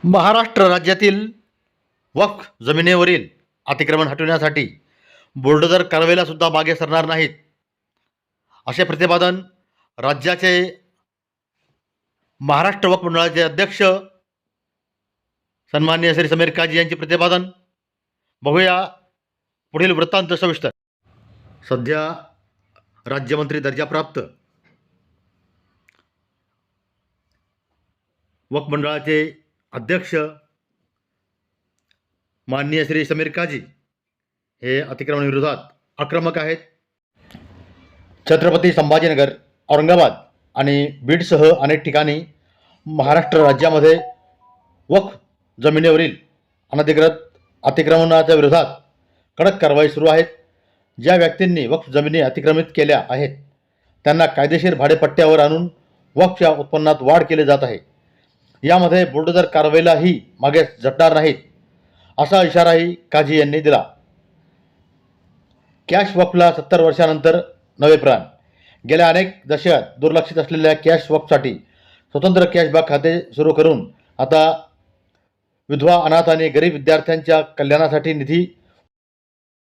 महाराष्ट्र राज्यातील वक्फ जमिनीवरील अतिक्रमण हटविण्यासाठी बुलडोझर कारवाईला सुद्धा मागे सरणार नाहीत, असे प्रतिपादन राज्याचे महाराष्ट्र वक्फ मंडळाचे अध्यक्ष सन्माननीय श्री समीर काजी यांचे प्रतिपादन. बघूया पुढील वृत्तांत सविस्तर. सध्या राज्यमंत्री दर्जाप्राप्त वक्फ मंडळाचे अध्यक्ष माननीय श्री समीर काजी हे अतिक्रमणाविरोधात आक्रमक आहेत. छत्रपती संभाजीनगर, औरंगाबाद आणि बीडसह अनेक ठिकाणी महाराष्ट्र राज्यामध्ये वक्फ जमिनीवरील अनधिकृत अतिक्रमणाच्या विरोधात कडक कारवाई सुरू आहेत. ज्या व्यक्तींनी वक्फ जमिनी अतिक्रमित केल्या आहेत त्यांना कायदेशीर भाडेपट्ट्यावर आणून वक्फच्या उत्पन्नात वाढ केली जात आहे. यामध्ये बुलडोझर कारवाईलाही मागे झटणार नाहीत, असा इशाराही काजी यांनी दिला. कॅश वक्फला 70 वर्षानंतर नवे प्राण. गेल्या अनेक दशकात दुर्लक्षित असलेल्या कॅश वक्फसाठी स्वतंत्र कॅशबॅक खाते सुरू करून आता विधवा, अनाथ आणि गरीब विद्यार्थ्यांच्या कल्याणासाठी निधी